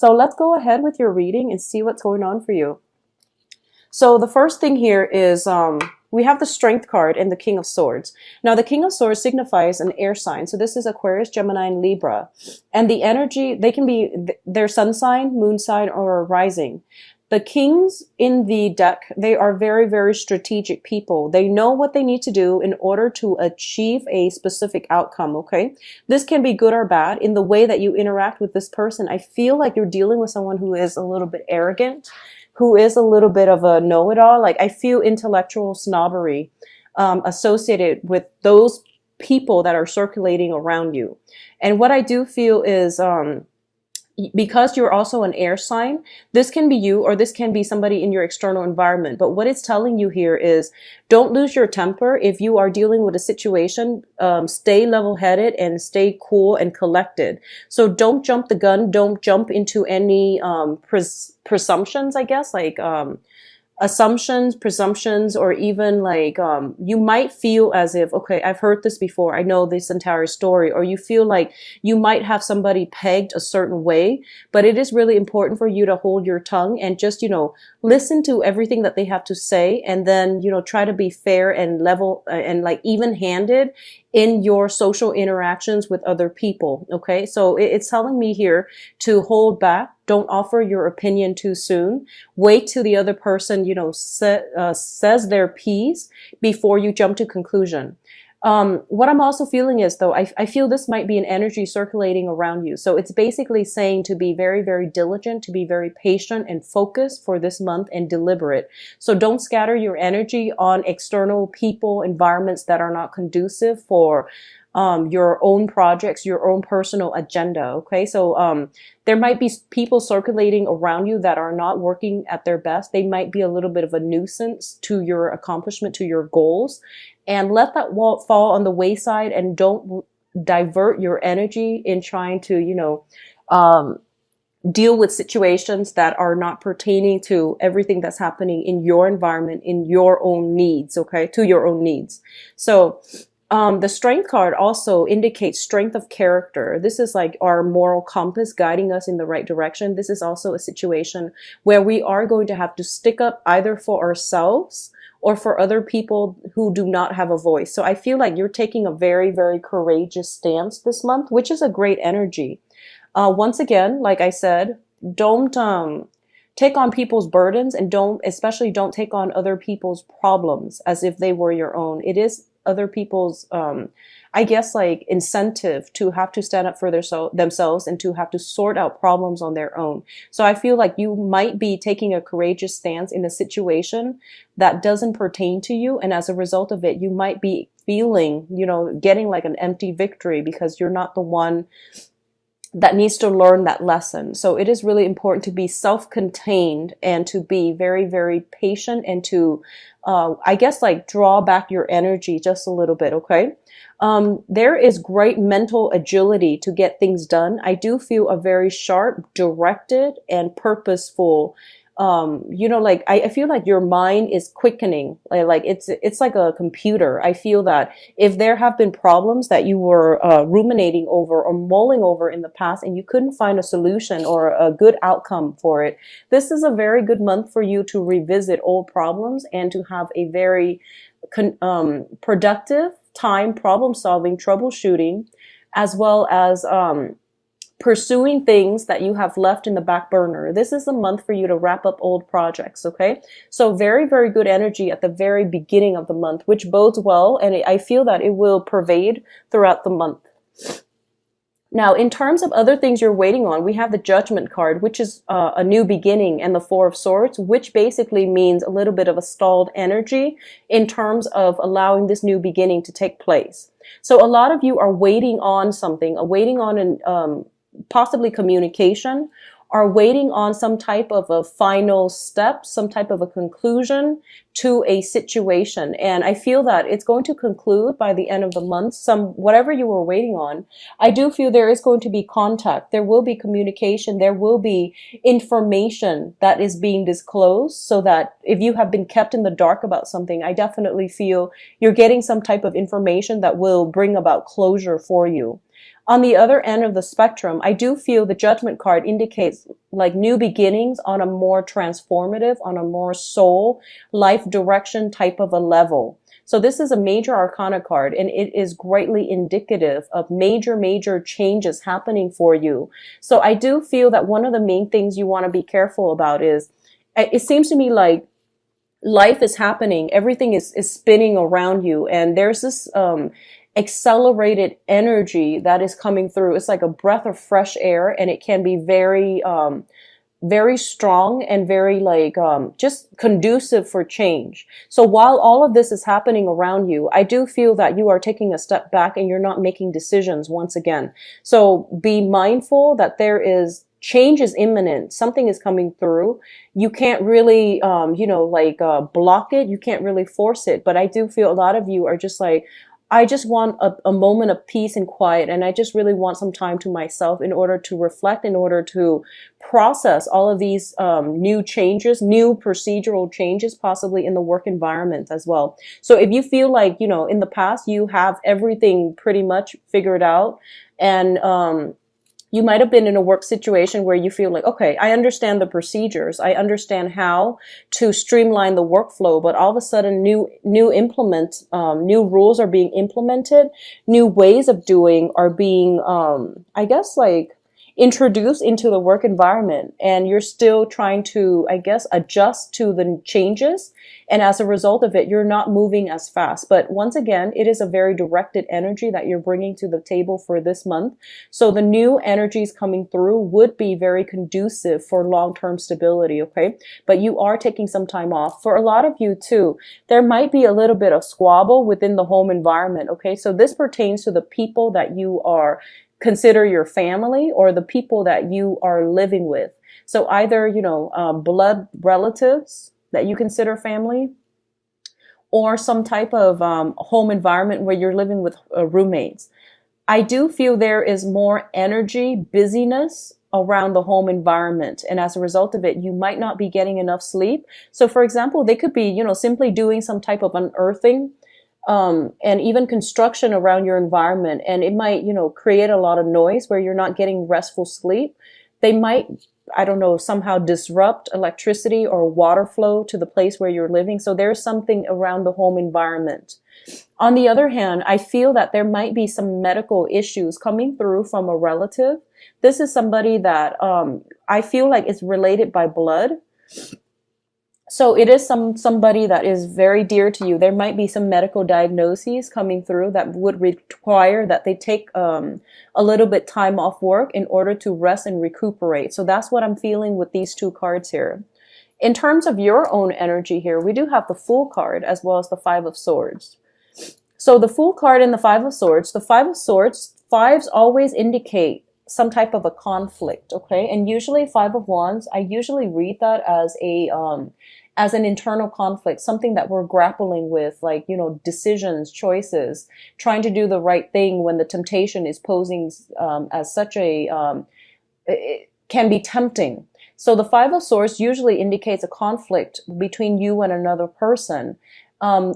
So let's go ahead with your reading and see what's going on for you. So the first thing here is we have the Strength card and the King of Swords. Now the King of Swords signifies an air sign. So this is Aquarius, Gemini, and Libra. And the energy, they can be their sun sign, moon sign, or rising. The kings in the deck, they are very, very strategic people. They know what they need to do in order to achieve a specific outcome, okay? This can be good or bad. In the way that you interact with this person, I feel like you're dealing with someone who is a little bit arrogant, who is a little bit of a know-it-all. Like, I feel intellectual snobbery associated with those people that are circulating around you. And what I do feel is because you're also an air sign, this can be you or this can be somebody in your external environment. But what it's telling you here is don't lose your temper. If you are dealing with a situation, stay level-headed and stay cool and collected. So don't jump the gun. Don't jump into any presumptions, I guess, like assumptions, presumptions, or even like you might feel as if, okay, I've heard this before, I know this entire story, or you feel like you might have somebody pegged a certain way, but it is really important for you to hold your tongue and just, listen to everything that they have to say, and then, try to be fair and level and like even-handed in your social interactions with other people. Okay. So it's telling me here to hold back. Don't offer your opinion too soon. Wait till the other person, says their piece before you jump to conclusion. What I'm also feeling is, though, I feel this might be an energy circulating around you. So it's basically saying to be very, very diligent, to be very patient and focused for this month and deliberate. So don't scatter your energy on external people, environments that are not conducive for your own projects, your own personal agenda. Okay. So, there might be people circulating around you that are not working at their best. They might be a little bit of a nuisance to your accomplishment, to your goals, and let that fall on the wayside, and don't divert your energy in trying to, deal with situations that are not pertaining to everything that's happening in your environment, in your own needs. Okay. To your own needs. So, the Strength card also indicates strength of character. This is like our moral compass guiding us in the right direction. This is also a situation where we are going to have to stick up either for ourselves or for other people who do not have a voice. So I feel like you're taking a very, very courageous stance this month, which is a great energy. Once again, like I said, don't take on people's burdens, and especially don't take on other people's problems as if they were your own. It is other people's, I guess, like incentive to have to stand up for themselves and to have to sort out problems on their own. So I feel like you might be taking a courageous stance in a situation that doesn't pertain to you. And as a result of it, you might be feeling, getting like an empty victory because you're not the one that needs to learn that lesson. So it is really important to be self-contained and to be very, very patient and to, I guess, like draw back your energy just a little bit. Okay. There is great mental agility to get things done. I do feel a very sharp, directed, and purposeful, like I feel like your mind is quickening. Like it's like a computer. I feel that if there have been problems that you were ruminating over or mulling over in the past and you couldn't find a solution or a good outcome for it, this is a very good month for you to revisit old problems and to have a very productive time problem solving, troubleshooting, as well as pursuing things that you have left in the back burner. This is the month for you to wrap up old projects, okay? So very, very good energy at the very beginning of the month, which bodes well, and I feel that it will pervade throughout the month. Now, in terms of other things you're waiting on, we have the Judgment card, which is a new beginning, and the Four of Swords, which basically means a little bit of a stalled energy in terms of allowing this new beginning to take place. So a lot of you are waiting on something, waiting on an possibly communication, are waiting on some type of a final step, some type of a conclusion to a situation. And I feel that it's going to conclude by the end of the month, whatever you were waiting on. I do feel there is going to be contact. There will be communication. There will be information that is being disclosed, so that if you have been kept in the dark about something, I definitely feel you're getting some type of information that will bring about closure for you. On the other end of the spectrum, I do feel the Judgment card indicates like new beginnings on a more transformative, on a more soul, life direction type of a level. So this is a major arcana card, and it is greatly indicative of major, major changes happening for you. So I do feel that one of the main things you want to be careful about is, it seems to me like life is happening, everything is spinning around you, and there's this accelerated energy that is coming through. It's like a breath of fresh air, and it can be very strong and very like just conducive for change. So while all of this is happening around you, I do feel that you are taking a step back and you're not making decisions once again. So be mindful that there is change is imminent. Something is coming through. You can't really, block it. You can't really force it. But I do feel a lot of you are just like, I just want a moment of peace and quiet. And I just really want some time to myself in order to reflect, in order to process all of these new changes, new procedural changes, possibly in the work environment as well. So if you feel like, in the past, you have everything pretty much figured out, and you might have been in a work situation where you feel like, okay, I understand the procedures. I understand how to streamline the workflow, but all of a sudden new rules are being implemented. New ways of doing are being, introduced into the work environment, and you're still trying to, adjust to the changes. And as a result of it, you're not moving as fast. But once again, it is a very directed energy that you're bringing to the table for this month. So the new energies coming through would be very conducive for long-term stability, okay? But you are taking some time off. For a lot of you too, there might be a little bit of squabble within the home environment, okay? So this pertains to the people that you are consider your family, or the people that you are living with. So either, blood relatives that you consider family, or some type of home environment where you're living with roommates. I do feel there is more energy, busyness around the home environment. And as a result of it, you might not be getting enough sleep. So for example, they could be, simply doing some type of unearthing, and even construction around your environment. And it might, create a lot of noise where you're not getting restful sleep. They might, somehow disrupt electricity or water flow to the place where you're living. So there's something around the home environment. On the other hand, I feel that there might be some medical issues coming through from a relative. This is somebody that, I feel like is related by blood. So it is somebody that is very dear to you. There might be some medical diagnoses coming through that would require that they take a little bit time off work in order to rest and recuperate. So that's what I'm feeling with these two cards here. In terms of your own energy here, we do have the Fool card as well as the Five of Swords. So the Fool card and the Five of Swords, fives always indicate some type of a conflict, okay? And usually Five of Wands, I usually read that as an internal conflict, something that we're grappling with, like, decisions, choices, trying to do the right thing when the temptation is posing as such it can be tempting. So the Five of Swords usually indicates a conflict between you and another person.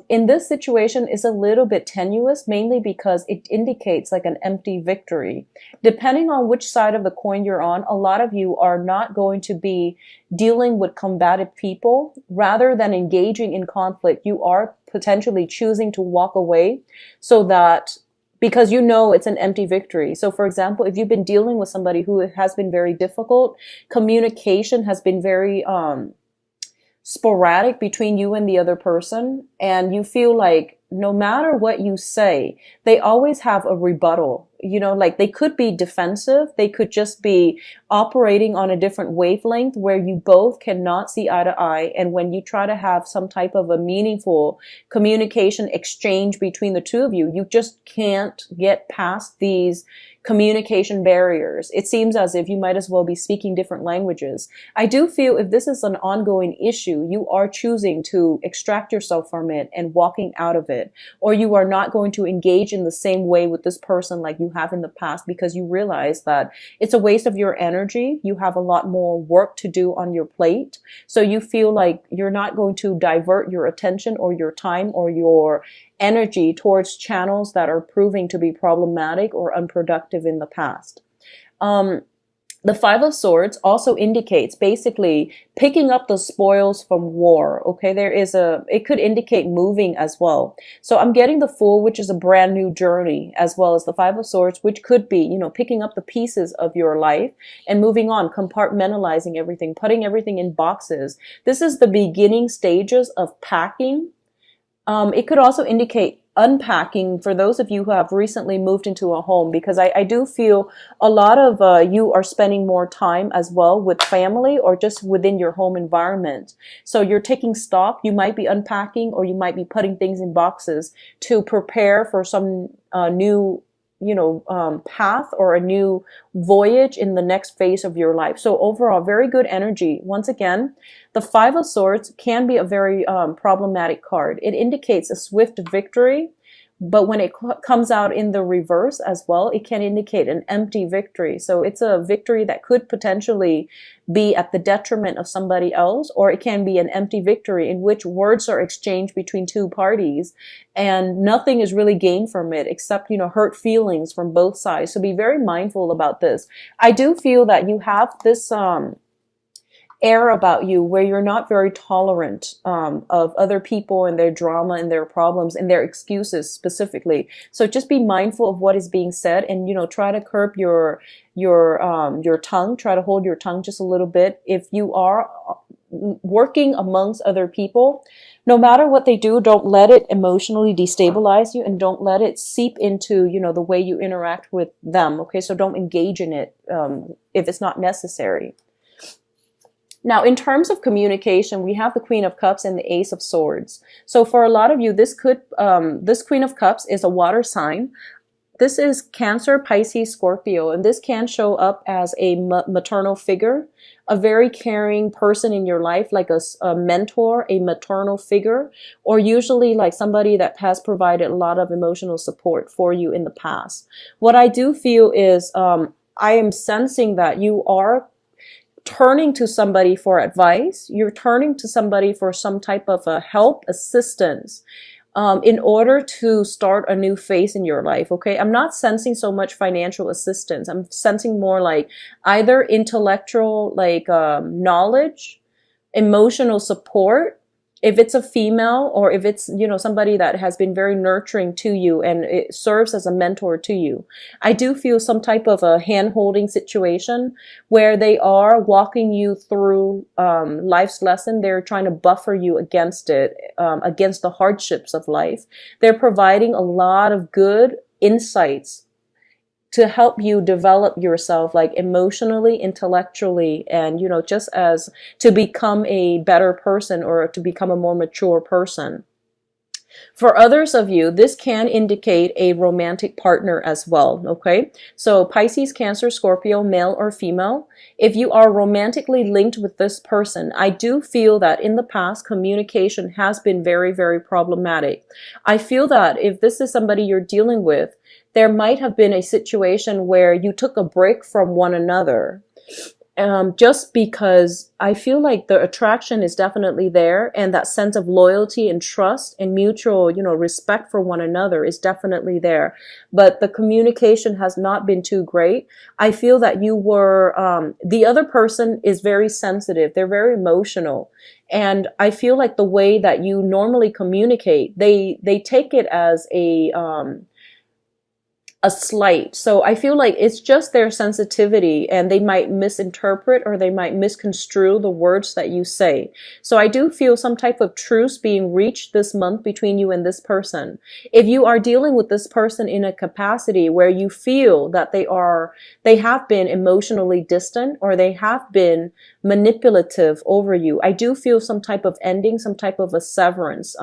In this situation is a little bit tenuous, mainly because it indicates like an empty victory. Depending on which side of the coin you're on, a lot of you are not going to be dealing with combative people. Rather than engaging in conflict, you are potentially choosing to walk away so that, because it's an empty victory. So for example, if you've been dealing with somebody who has been very difficult, communication has been very, sporadic between you and the other person, and you feel like no matter what you say, they always have a rebuttal. Like they could be defensive, they could just be operating on a different wavelength where you both cannot see eye to eye. And when you try to have some type of a meaningful communication exchange between the two of you, you just can't get past these communication barriers. It seems as if you might as well be speaking different languages. I do feel if this is an ongoing issue, you are choosing to extract yourself from it and walking out of it, or you are not going to engage in the same way with this person like you have in the past, because you realize that it's a waste of your energy. You have a lot more work to do on your plate. So you feel like you're not going to divert your attention or your time or your energy towards channels that are proving to be problematic or unproductive in the past. The Five of Swords also indicates basically picking up the spoils from war. Okay, it could indicate moving as well. So I'm getting the Fool, which is a brand new journey, as well as the Five of Swords, which could be, you know, picking up the pieces of your life and moving on, compartmentalizing everything, putting everything in boxes. This is the beginning stages of packing. It could also indicate unpacking for those of you who have recently moved into a home, because I do feel a lot of you are spending more time as well with family or just within your home environment. So you're taking stock, you might be unpacking, or you might be putting things in boxes to prepare for some new path or a new voyage in the next phase of your life. So overall, very good energy. Once again, the Five of Swords can be a very problematic card. It indicates a swift victory, but when it comes out in the reverse as well, it can indicate an empty victory. So it's a victory that could potentially be at the detriment of somebody else, or it can be an empty victory in which words are exchanged between two parties and nothing is really gained from it except, hurt feelings from both sides. So be very mindful about this. I do feel that you have this air about you where you're not very tolerant of other people and their drama and their problems and their excuses specifically. So just be mindful of what is being said, and try to curb your tongue. Try to hold your tongue just a little bit. If you are working amongst other people, no matter what they do, don't let it emotionally destabilize you, and don't let it seep into the way you interact with them. Okay, so don't engage in it if it's not necessary. Now, in terms of communication, we have the Queen of Cups and the Ace of Swords. So for a lot of you, this Queen of Cups is a water sign. This is Cancer, Pisces, Scorpio, and this can show up as a maternal figure, a very caring person in your life, like a mentor, a maternal figure, or usually like somebody that has provided a lot of emotional support for you in the past. What I do feel is I am sensing that you are turning to somebody for advice. You're turning to somebody for some type of help, assistance, in order to start a new phase in your life. Okay, I'm not sensing so much financial assistance. I'm sensing more like either intellectual, knowledge, emotional support, if it's a female, or if it's, somebody that has been very nurturing to you and it serves as a mentor to you. I do feel some type of a hand-holding situation where they are walking you through life's lesson. They're trying to buffer you against it, against the hardships of life. They're providing a lot of good insights to help you develop yourself, like emotionally, intellectually, and, just as to become a better person or to become a more mature person. For others of you, this can indicate a romantic partner as well, okay? So Pisces, Cancer, Scorpio, male or female, if you are romantically linked with this person, I do feel that in the past, communication has been very, very problematic. I feel that if this is somebody you're dealing with, there might have been a situation where you took a break from one another. Just because I feel like the attraction is definitely there, and that sense of loyalty and trust and mutual, respect for one another is definitely there. But the communication has not been too great. I feel that you were, the other person is very sensitive. They're very emotional. And I feel like the way that you normally communicate, they take it as a slight. So I feel like it's just their sensitivity, and they might misinterpret or they might misconstrue the words that you say. So I do feel some type of truce being reached this month between you and this person. If you are dealing with this person in a capacity where you feel that they have been emotionally distant, or they have been manipulative over you, I do feel some type of ending, some type of a severance,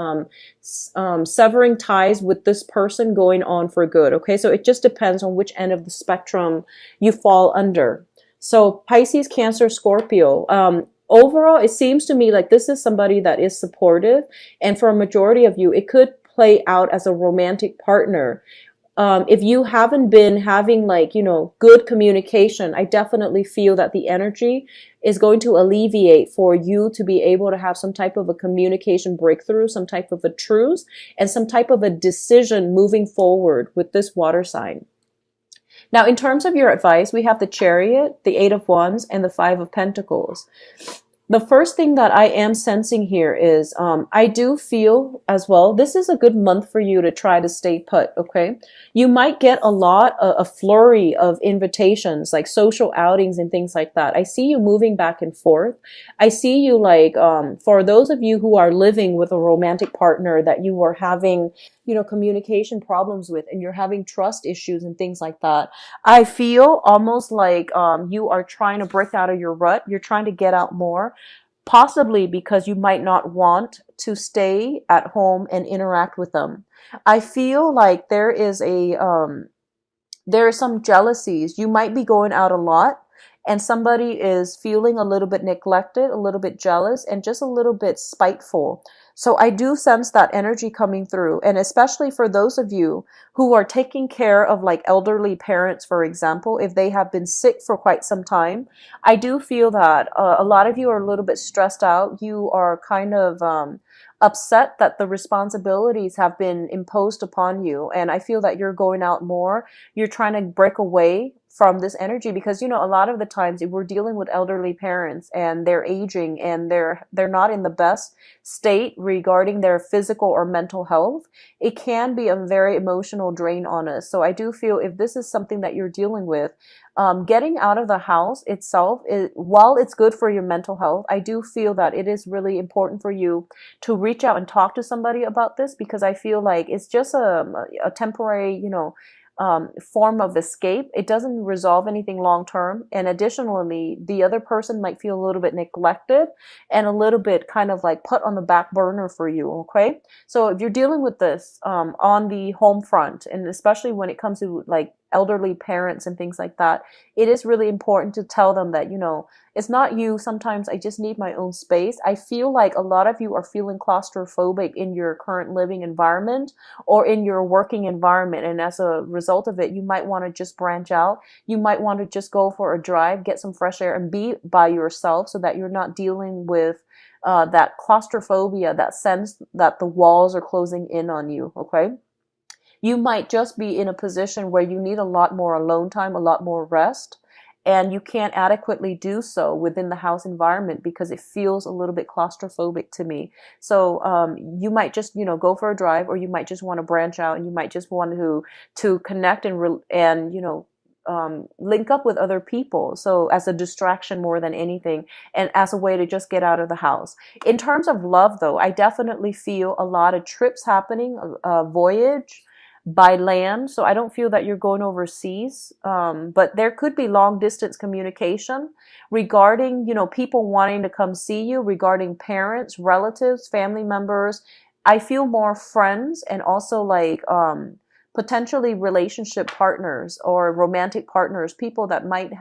severing ties with this person going on for good. Okay, so it just depends on which end of the spectrum you fall under. So Pisces, Cancer, Scorpio, overall, it seems to me like this is somebody that is supportive, and for a majority of you, it could play out as a romantic partner. If you haven't been having like, good communication, I definitely feel that the energy is going to alleviate for you to be able to have some type of a communication breakthrough, some type of a truce, and some type of a decision moving forward with this water sign. Now, in terms of your advice, we have the Chariot, the Eight of Wands, and the Five of Pentacles. The first thing that I am sensing here is I do feel as well, this is a good month for you to try to stay put, okay? You might get a flurry of invitations, like social outings and things like that. I see you moving back and forth. I see you like, for those of you who are living with a romantic partner that you are having, communication problems with, and you're having trust issues and things like that. I feel almost like you are trying to break out of your rut. You're trying to get out more, possibly because you might not want to stay at home and interact with them. I feel like there are some jealousies. You might be going out a lot and somebody is feeling a little bit neglected, a little bit jealous, and just a little bit spiteful. So I do sense that energy coming through. And especially for those of you who are taking care of like elderly parents, for example, if they have been sick for quite some time, I do feel that a lot of you are a little bit stressed out. You are kind of upset that the responsibilities have been imposed upon you. And I feel that you're going out more. You're trying to break away from this energy because, a lot of the times if we're dealing with elderly parents and they're aging and they're not in the best state regarding their physical or mental health, it can be a very emotional drain on us. So I do feel if this is something that you're dealing with, getting out of the house itself, while it's good for your mental health, I do feel that it is really important for you to reach out and talk to somebody about this, because I feel like it's just a temporary, form of escape. It doesn't resolve anything long term. And additionally, the other person might feel a little bit neglected and a little bit kind of like put on the back burner for you. Okay. So if you're dealing with this, on the home front, and especially when it comes to like elderly parents and things like that, it is really important to tell them that, it's not you. Sometimes I just need my own space. I feel like a lot of you are feeling claustrophobic in your current living environment or in your working environment. And as a result of it, you might want to just branch out. You might want to just go for a drive, get some fresh air, and be by yourself so that you're not dealing with that claustrophobia, that sense that the walls are closing in on you. Okay. You might just be in a position where you need a lot more alone time, a lot more rest, and you can't adequately do so within the house environment because it feels a little bit claustrophobic to me. So you might just, go for a drive, or you might just want to branch out, and you might just want to connect and link up with other people. So as a distraction more than anything, and as a way to just get out of the house. In terms of love, though, I definitely feel a lot of trips happening, a voyage by land. So I don't feel that you're going overseas. But there could be long distance communication regarding, people wanting to come see you, regarding parents, relatives, family members. I feel more friends, and also like, potentially relationship partners or romantic partners, people that might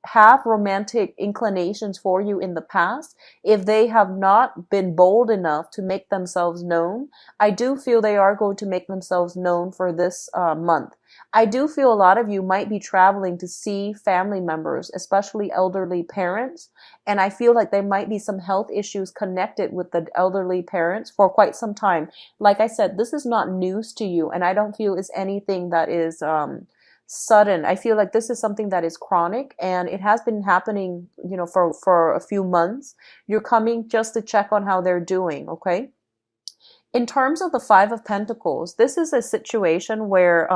have romantic inclinations for you in the past. If they have not been bold enough to make themselves known, I do feel they are going to make themselves known for this month. I do feel a lot of you might be traveling to see family members, especially elderly parents. And I feel like there might be some health issues connected with the elderly parents for quite some time. Like I said, this is not news to you, and I don't feel it's anything that is sudden. I feel like this is something that is chronic, and it has been happening, for a few months. You're coming just to check on how they're doing, okay? In terms of the Five of Pentacles, this is a situation where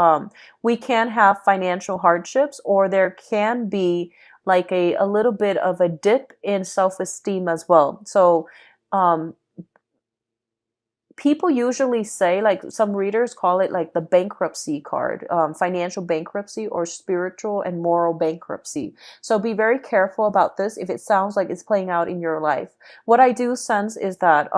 we can have financial hardships, or there can be like a little bit of a dip in self-esteem as well. So people usually say, like some readers call it like the bankruptcy card, financial bankruptcy or spiritual and moral bankruptcy. So be very careful about this if it sounds like it's playing out in your life. What I do sense is that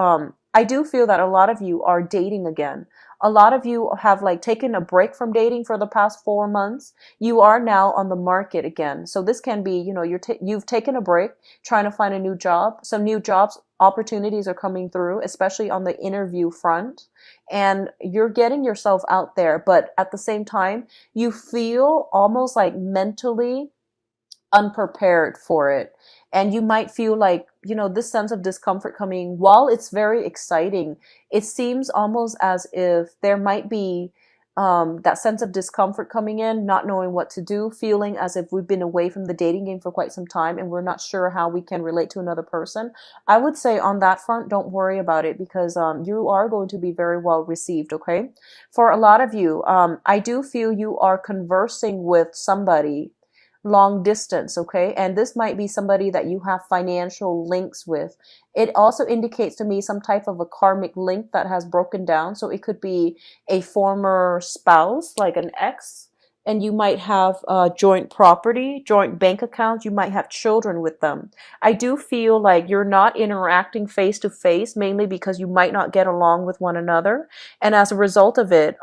I do feel that a lot of you are dating again. A lot of you have like taken a break from dating for the past 4 months. You are now on the market again. So this can be, you know, you've taken a break trying to find a new job. Some new jobs opportunities are coming through, especially on the interview front. And you're getting yourself out there, but at the same time, you feel almost like mentally unprepared for it. And you might feel like, you know, this sense of discomfort coming, while it's very exciting, it seems almost as if there might be that sense of discomfort coming in, not knowing what to do, feeling as if we've been away from the dating game for quite some time and we're not sure how we can relate to another person. I would say on that front, don't worry about it because you are going to be very well received, okay? For a lot of you, I do feel you are conversing with somebody long distance, okay? And this might be somebody that you have financial links with. It also indicates to me some type of a karmic link that has broken down. So it could be a former spouse, like an ex, and you might have joint property, joint bank accounts. You might have children with them. I do feel like you're not interacting face to face, mainly because you might not get along with one another. And as a result of it,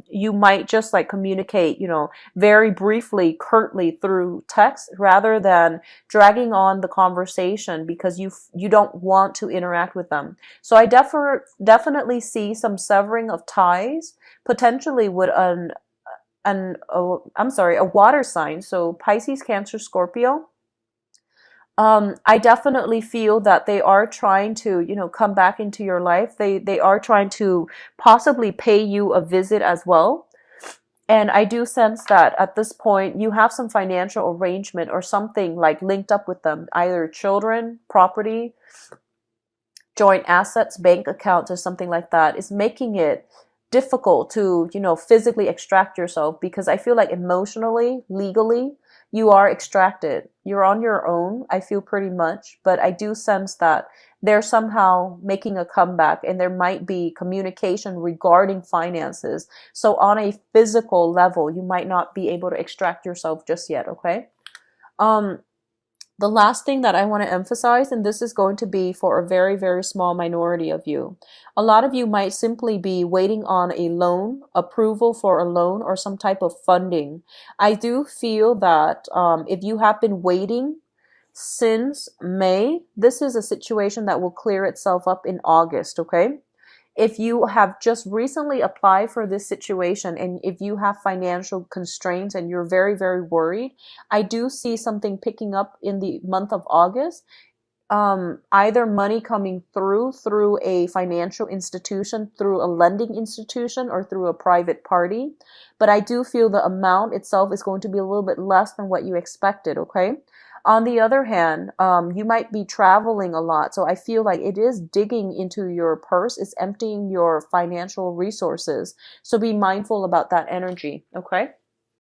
you might just like communicate, you know, very briefly, curtly through text rather than dragging on the conversation because you don't want to interact with them. So I definitely see some severing of ties, potentially with a water sign. So Pisces, Cancer, Scorpio. I definitely feel that they are trying to, you know, come back into your life. They are trying to possibly pay you a visit as well. And I do sense that at this point you have some financial arrangement or something like linked up with them, either children, property, joint assets, bank accounts, or something like that. Is making it difficult to, you know, physically extract yourself because I feel like emotionally, legally, you are extracted. You're on your own, I feel pretty much, but I do sense that they're somehow making a comeback and there might be communication regarding finances. So on a physical level, you might not be able to extract yourself just yet, okay? The last thing that I want to emphasize, and this is going to be for a very, very small minority of you. A lot of you might simply be waiting on a loan, approval for a loan, or some type of funding. I do feel that if you have been waiting since May, this is a situation that will clear itself up in August, okay? If you have just recently applied for this situation and if you have financial constraints and you're very, very worried, I do see something picking up in the month of August. Either money coming through a financial institution, through a lending institution, or through a private party. But I do feel the amount itself is going to be a little bit less than what you expected, okay? On the other hand, you might be traveling a lot. So I feel like it is digging into your purse. It's emptying your financial resources. So be mindful about that energy, okay?